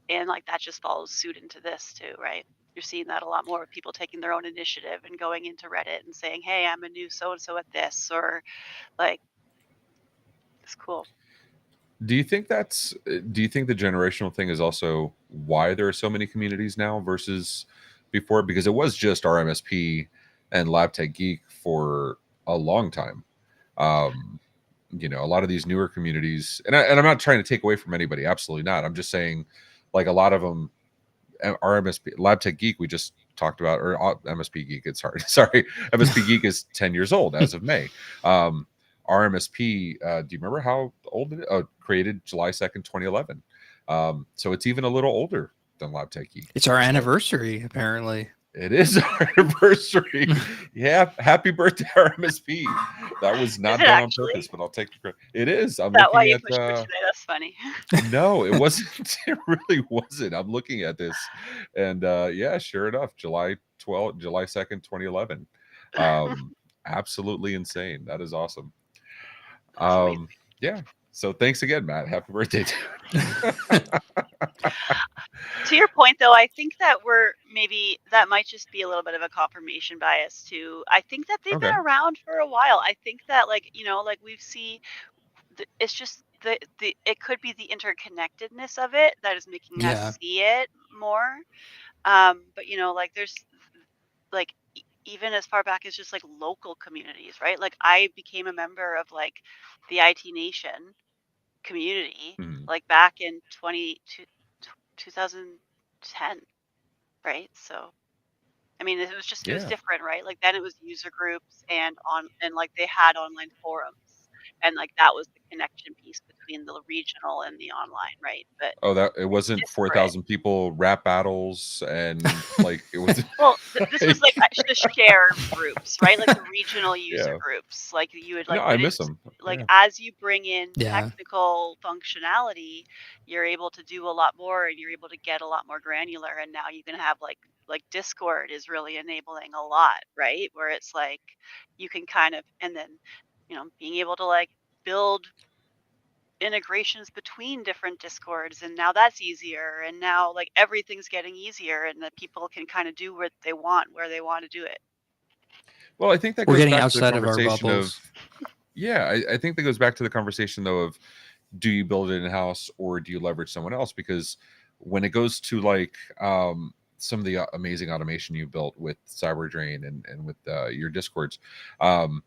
and like that just follows suit into this too, right? You're seeing that a lot more with people taking their own initiative and going into Reddit and saying, "Hey, I'm a new so and so at this," or like it's cool. Do you think do you think the generational thing is also why there are so many communities now versus before? Because it was just RMSP and Lab Tech Geek for a long time. Um, a lot of these newer communities, and I'm not trying to take away from anybody, absolutely not. I'm just saying, like a lot of them, RMSP Lab Tech Geek we just talked about, or MSP Geek. It's hard. Sorry, MSP Geek is 10 years old as of May. RMSP, do you remember how old it is? Oh, created July 2nd, 2011. So it's even a little older than Lab Tech Geek. It's our So anniversary, apparently. it is our anniversary. Yeah, happy birthday, RMSP. That was Is not it done on actually? purpose, but I'll take the credit. It is. Is I'm that why looking you at pushed for today? That's funny. no, it wasn't. It really wasn't. I'm looking at this, and yeah, sure enough, July 2nd, 2011. Um, Absolutely insane. That is awesome. That's amazing. Yeah. So thanks again, Matt. Happy birthday, dude. To your point, though, I think that that might just be a little bit of a confirmation bias too. I think that they've been Okay. around for a while. I think that, like, like it's just it could be the interconnectedness of it that is making us Yeah. see it more. But like there's like even as far back as just like local communities, right? Like I became a member of like the IT Nation community Mhm. like back in 2010, right? So I mean, it was Yeah. different, right? Like then it was user groups and like they had online forums. and like that was the connection piece between the regional and the online, right? But Oh, that it wasn't disparate. 4,000 people rap battles and like it was Well, this was like like, the share groups, right? Like the regional user yeah. groups. Like you would No, like I get miss into them. like Yeah. as you bring in Yeah. technical functionality, you're able to do a lot more and you're able to get a lot more granular. And now you can have like Discord is really enabling a lot, right? Where it's like you can kind of and then, being able to like build integrations between different discords, and now that's easier, and now like everything's getting easier and that people can kind of do what they want where they want to do it. Well, I think that We're goes getting back to the outside of our conversation of, bubbles. yeah, I think that goes back to the conversation though of, do you build it in house or do you leverage someone else? Because when it goes to like some of the amazing automation you built with Cyber Drain and with your Discords, um,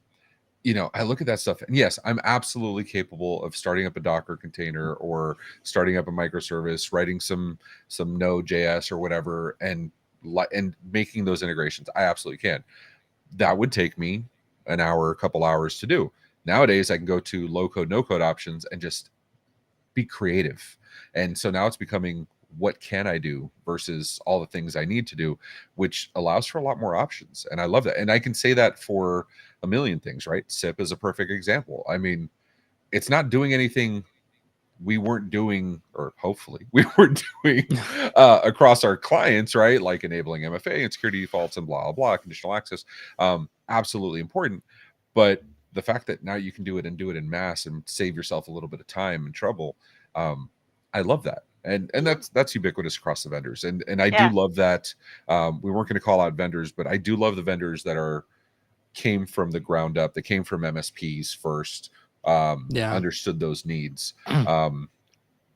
I look at that stuff, and yes, I'm absolutely capable of starting up a Docker container or starting up a microservice, writing some Node.js or whatever, and making those integrations. I absolutely can. That would take me an hour, a couple hours to do. Nowadays, I can go to low code, no code options and just be creative. And so now it's becoming, what can I do versus all the things I need to do, which allows for a lot more options. And I love that. And I can say that for a million things, right? SIP is a perfect example. I mean, it's not doing anything we weren't doing, or hopefully we weren't doing across our clients, right? Like enabling MFA and security defaults and blah, blah, blah, conditional access. Absolutely important. But the fact that now you can do it and do it in mass and save yourself a little bit of time and trouble, I love that. And that's ubiquitous across the vendors. And I do Yeah. love that. We weren't going to call out vendors, but I do love the vendors that came from the ground up. They came from MSPs first, Yeah. understood those needs.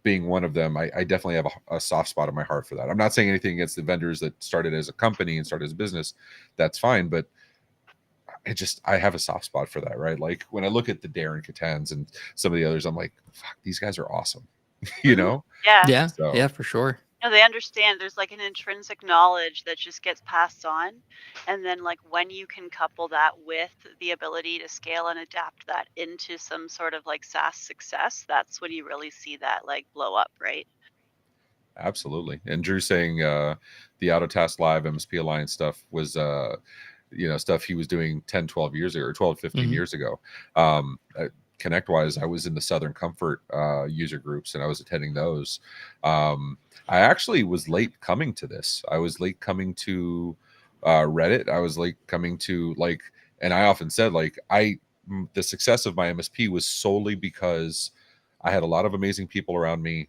Being one of them, I definitely have a soft spot in my heart for that. I'm not saying anything against the vendors that started as a company and started as a business. That's fine. But I have a soft spot for that, right? Like when I look at the Darren Catans and some of the others, I'm like, fuck, these guys are awesome. you Mhm. know? Yeah. Yeah. So Yeah, for sure. They understand there's like an intrinsic knowledge that just gets passed on. And then like when you can couple that with the ability to scale and adapt that into some sort of like SaaS success, that's when you really see that like blow up, right? absolutely. And Drew saying the Autotask Live MSP Alliance stuff was stuff he was doing 10, 12 years ago, or 12, 15 Mhm. years ago. ConnectWise, I was in the Southern Comfort user groups and I was attending those. I actually was late coming to this. I was late coming to Reddit. I was late coming to like, and I often said like, the success of my MSP was solely because I had a lot of amazing people around me,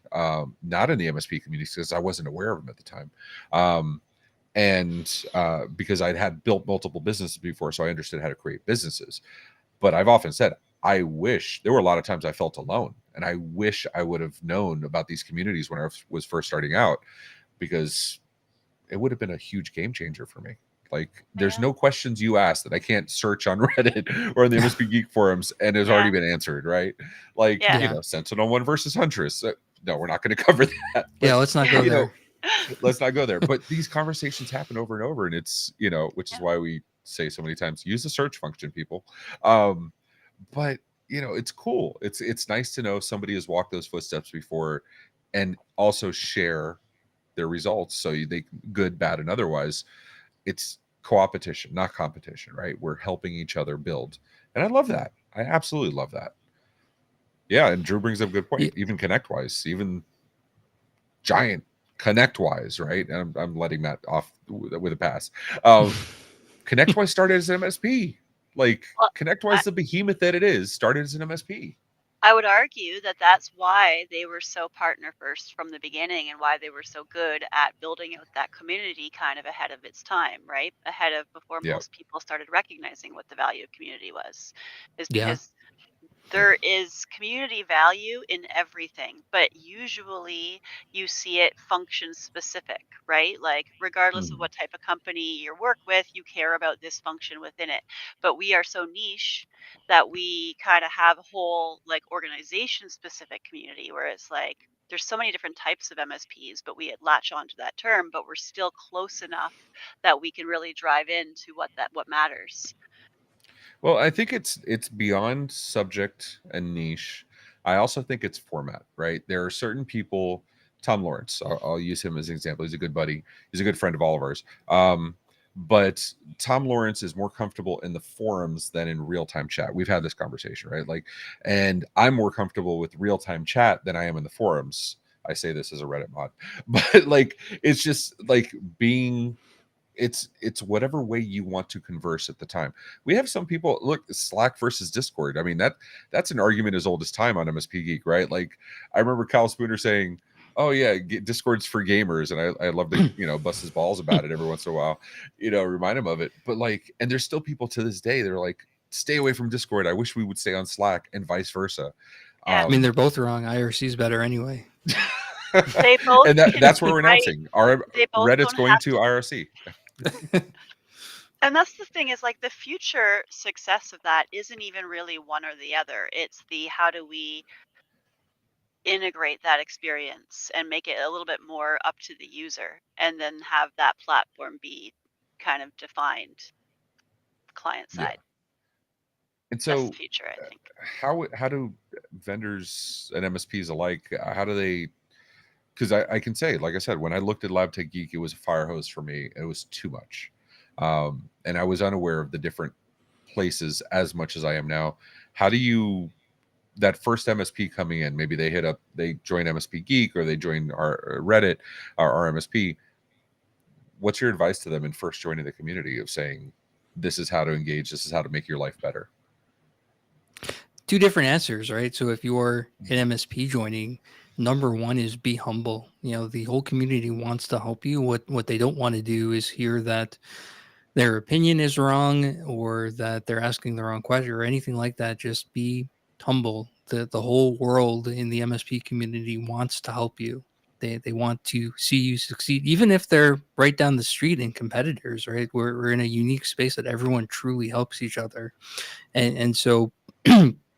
not in the MSP community because I wasn't aware of them at the time. And because I'd had built multiple businesses before, so I understood how to create businesses. But I've often said, I wish there were a lot of times I felt alone, and I wish I would have known about these communities when I was first starting out, because it would have been a huge game changer for me. Like, there's Yeah. no questions you ask that I can't search on Reddit or in the MSP Geek forums and has already Yeah. been answered, right? Like, Yeah. Yeah. Sentinel-1 versus Huntress. No, we're not going to cover that. Yeah, But let's not go you know, there. let's not go there. But these conversations happen over and over, and it's which is Yeah. why we say so many times, use the search function, people. um but it's cool. It's nice to know somebody has walked those footsteps before and also share their results, so they, good, bad, and otherwise, it's co-opetition, not competition, right? We're helping each other build, and I love that. I absolutely love that. Yeah, and Drew brings up a good Yeah. point. Even ConnectWise, even giant ConnectWise, right? And I'm letting that off with a pass. ConnectWise started as an MSP. Like, Well, I, ConnectWise, the behemoth that it is, started as an MSP. I would argue that that's why they were so partner first from the beginning and why they were so good at building out that community kind of ahead of its time, right? Ahead of before Yeah. most people started recognizing what the value of community was, is Yeah. because there is community value in everything, but usually you see it function specific, right? Like, regardless of Mhm. what type of company you work with, you care about this function within it. But we are so niche that we kind of have a whole like organization specific community where it's like there's so many different types of MSPs, but we latch onto that term, but we're still close enough that we can really drive into what matters. Well, I think it's beyond subject and niche. I also think it's format, right? There are certain people. Tom Lawrence, I'll use him as an example. He's a good buddy. He's a good friend of all of ours. But Tom Lawrence is more comfortable in the forums than in real time chat. We've had this conversation, right? Like, and I'm more comfortable with real time chat than I am in the forums. I say this as a Reddit mod, but like, it's just like being it's whatever way you want to converse at the time. We have some people look Slack versus Discord. I mean, that's an argument as old as time on MSP Geek, right? Like, I remember Kyle Spooner saying, "Oh yeah, Discord's for gamers," and I love to bust his balls about it every once in a while, remind him of it. But like, and there's still people to this day that are like, "Stay away from Discord. I wish we would stay on Slack," and vice versa. Yeah. I mean, they're both wrong. IRC is better anyway. They both And can that's what be we're right. announcing. Our They both Reddit's don't going have to to. IRC. And that's the thing, is like the future success of that isn't even really one or the other. It's the how do we integrate that experience and make it a little bit more up to the user, and then have that platform be kind of defined client Yeah. side. And That's so the future, I think. how do vendors and MSPs alike, how do they, because I can say, like I said, when I looked at Lab Tech Geek, it was a fire hose for me. It was too much. And I was unaware of the different places as much as I am now. How do you, that first MSP coming in, maybe they join MSP Geek or they join our Reddit, our MSP. What's your advice to them in first joining the community of saying, this is how to engage, this is how to make your life better? Two different answers, right? So if you're an MSP joining, number one is be humble. The whole community wants to help you. What they don't want to do is hear that their opinion is wrong or that they're asking the wrong question or anything like that. Just be humble. The whole world in the MSP community wants to help you. They want to see you succeed, even if they're right down the street and competitors, right? We're in a unique space that everyone truly helps each other. And so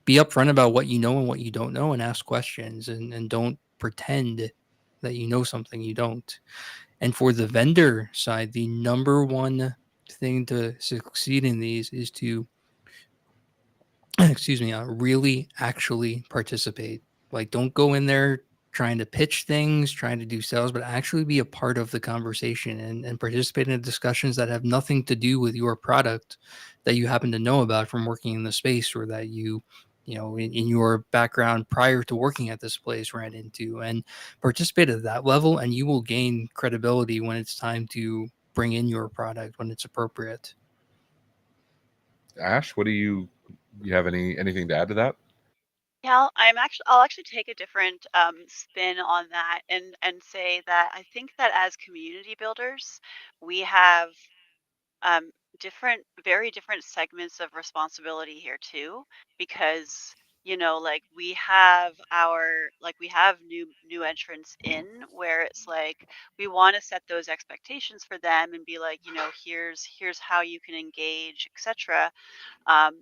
be upfront about what you know and what you don't know, and ask questions, and don't pretend that you know something you don't. And for the vendor side, the number one thing to succeed in these is to excuse me, really actually participate. Like, don't go in there trying to pitch things, trying to do sales, but actually be a part of the conversation, and participate in discussions that have nothing to do with your product that you happen to know about from working in the space, or that in your background prior to working at this place ran into. And participate at that level, and you will gain credibility when it's time to bring in your product when it's appropriate. Ash, what do you have anything to add to that? Yeah, I'll actually take a different spin on that, and say that I think that as community builders, we have um, very different segments of responsibility here too, because like we have new entrants in, where it's like we want to set those expectations for them and be like, here's how you can engage, etc. um,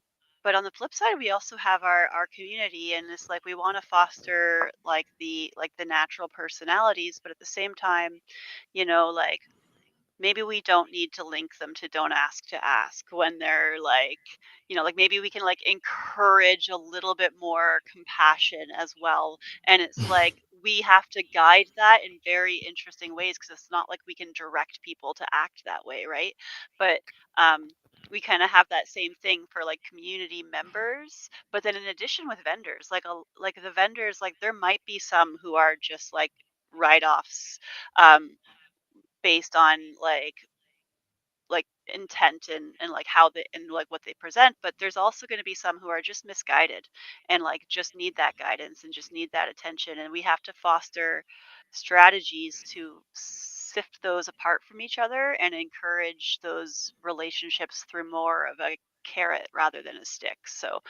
but on the flip side, we also have our community, and it's like we want to foster like the natural personalities, but at the same time, like maybe we don't need to link them to don't ask to ask when they're like, like maybe we can like encourage a little bit more compassion as well. And it's like we have to guide that in very interesting ways, because it's not like we can direct people to act that way, right? But we kind of have that same thing for like community members, but then in addition with vendors, like the vendors, like there might be some who are just like write-offs, um, based on like intent, and like how they and like what they present, but there's also going to be some who are just misguided, and like just need that guidance and just need that attention, and we have to foster strategies to sift those apart from each other and encourage those relationships through more of a carrot rather than a stick. So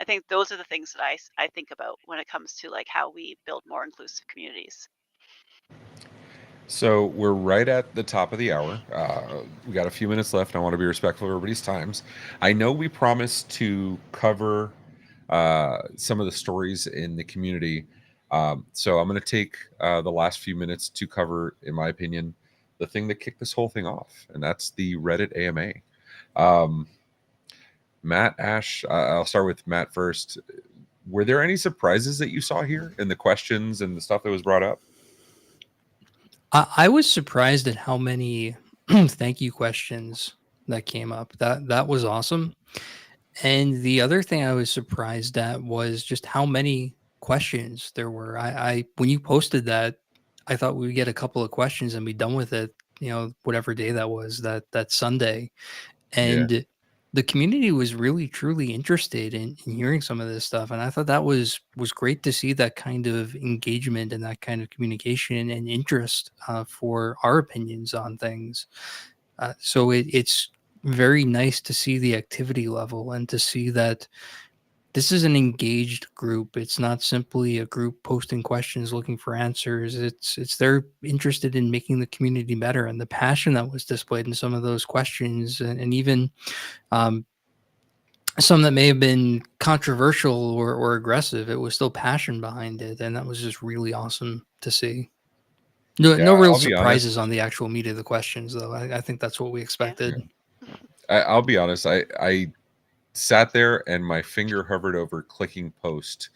I think those are the things that I think about when it comes to like how we build more inclusive communities. So we're right at the top of the hour. We got a few minutes left. I want to be respectful of everybody's times. I know we promised to cover some of the stories in the community. So I'm going to take the last few minutes to cover, in my opinion, the thing that kicked this whole thing off, and that's the Reddit AMA. Um, Matt, Ash, I'll start with Matt first. Were there any surprises that you saw here in the questions and the stuff that was brought up? I was surprised at how many thank you questions that came up. That was awesome. And the other thing I was surprised at was just how many questions there were. I when you posted that, I thought we would get a couple of questions and be done with it. You know, whatever day that was, that Sunday, Yeah. and the community was really truly interested in hearing some of this stuff, and I thought that was great to see that kind of engagement and that kind of communication and interest for our opinions on things. So it's very nice to see the activity level and to see that this is an engaged group. It's not simply a group posting questions looking for answers. It's they're interested in making the community better, and the passion that was displayed in some of those questions, and even um, some that may have been controversial or aggressive. It was still passion behind it, and that was just really awesome to see. No Yeah, real I'll be honest. surprises on the actual meat of the questions, though. I think that's what we Yeah. expected. I'll be honest. I sat there and my finger hovered over clicking post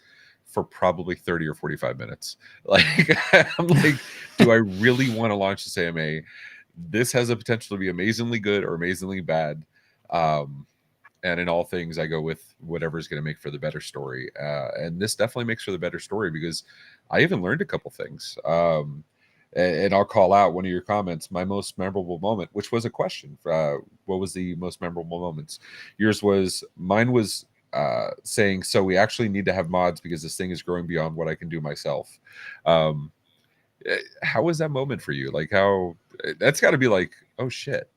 for probably 30 or 45 minutes. Like, I'm like, do I really want to launch this AMA? This has a potential to be amazingly good or amazingly bad. And in all things, I go with whatever is going to make for the better story. And this definitely makes for the better story because I even learned a couple things. And I'll call out one of your comments, my most memorable moment, which was a question. What was the most memorable moments? Yours was, mine was saying, so we actually need to have mods because this thing is growing beyond what I can do myself. How was that moment for you? Like, how that's got to be like, oh shit.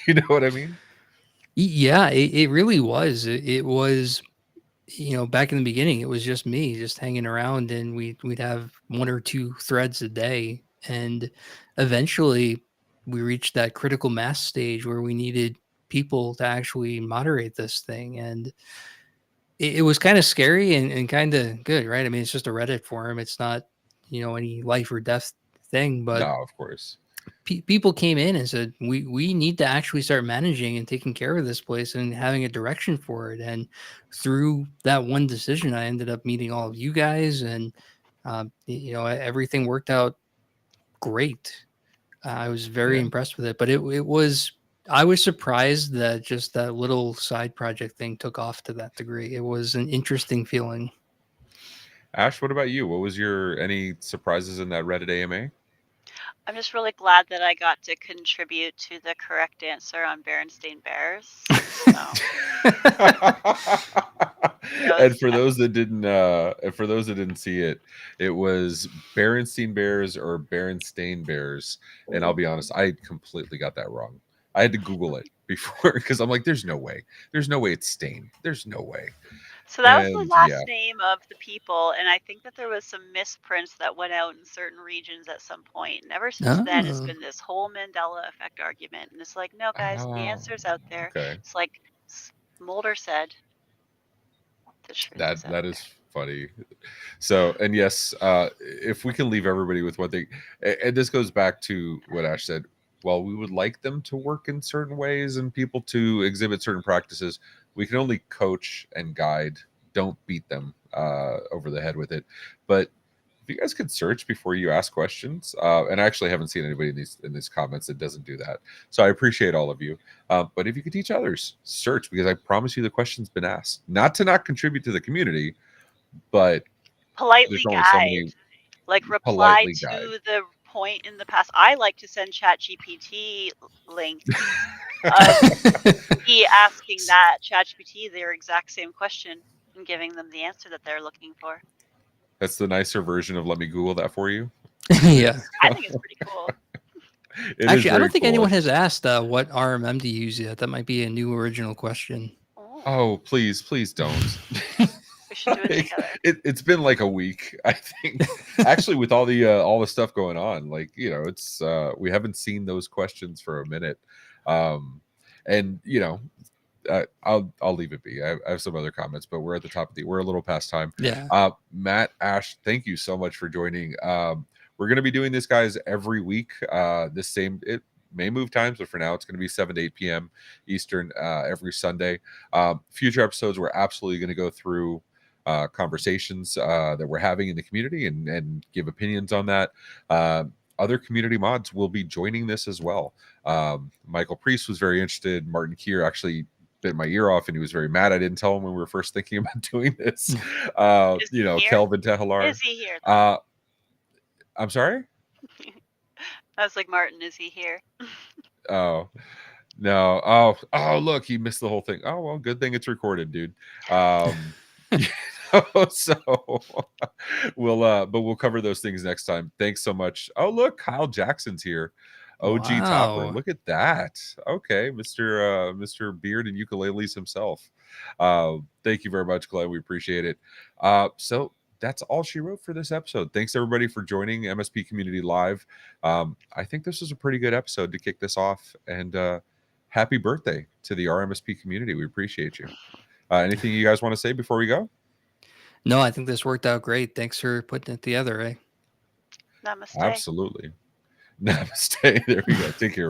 You know what I mean? Yeah, it really was. It was, you know, back in the beginning, it was just me just hanging around, and we'd have one or two threads a day. And eventually we reached that critical mass stage where we needed people to actually moderate this thing. And it was kind of scary and kind of good, right? I mean, it's just a Reddit forum. It's not, you know, any life or death thing, but No, of course. people came in and said we need to actually start managing and taking care of this place and having a direction for it. And through that one decision, I ended up meeting all of you guys, and you know, everything worked out great. I was very Yeah. impressed with it, but it was, I was surprised that just that little side project thing took off to that degree. It was an interesting feeling. Ash, what about you? What was your any surprises in that Reddit AMA? I'm just really glad that I got to contribute to the correct answer on Berenstain Bears. So And for those that didn't see it, it was Berenstain Bears or Berenstain Bears. And I'll be honest, I completely got that wrong. I had to Google it before because I'm like, there's no way. There's no way it's Stain. There's no way. So that was the And last yeah, name of the people, and I think that there was some misprints that went out in certain regions at some point. And ever since then, it's Oh, been this whole Mandela effect argument. And it's like, no, guys, the oh, answer's out there. okay. It's like Mulder said, the truth is out That there. is funny. So, and yes, if we can leave everybody with what they, and this goes back to what Ash said. While we would like them to work in certain ways and people to exhibit certain practices, we can only coach and guide. Don't beat them over the head with it. But if you guys could search before you ask questions, and I actually haven't seen anybody in these comments that doesn't do that, so I appreciate all of you. But if you could teach others, search, because I promise you the question's been asked. Not to not contribute to the community, but there's Politely only so guide, many. like reply Politely guide. to the point in the past. I like to send ChatGPT links of me asking that ChatGPT their exact same question and giving them the answer that they're looking for. That's the nicer version of let me Google that for you. yeah. I think it's pretty cool. It is Actually, I very don't think cool. anyone has asked what RMM to use yet. That might be a new original question. Oh, please don't. We should do it together. It's been like a week, I think. Actually, with all the stuff going on, like, you know, it's we haven't seen those questions for a minute. And you know, I'll leave it be. I have some other comments, but we're at the top of we're a little past time. Yeah. Matt, Ash, thank you so much for joining. We're going to be doing this, guys, every week. may move times, but for now it's going to be 7 to 8 p.m. Eastern every Sunday. Future episodes, we're absolutely going to go through conversations that we're having in the community and give opinions on that. Other community mods will be joining this as well. Michael Priest was very interested. Martin Keir actually bit my ear off, and he was very mad I didn't tell him when we were first thinking about doing this. Is he here? Kelvin Tegelaar. Is he here? though? I'm sorry? I was like, Martin, is he here? Oh, no. Oh, look, he missed the whole thing. Oh, well, good thing it's recorded, dude. So we'll cover those things next time. Thanks so much. Oh, look, Kyle Jackson's here. OG Topper. Wow. Look at that. Okay, Mr. Beard and Ukuleles himself. Thank you very much, Glenn. We appreciate it. So that's all she wrote for this episode. Thanks everybody for joining MSP Community Live. I think this was a pretty good episode to kick this off, and happy birthday to the RMSP community. We appreciate you. Anything you guys want to say before we go? No, I think this worked out great. Thanks for putting it together, Ray. Namaste. Absolutely. Namaste. There we go. Take care.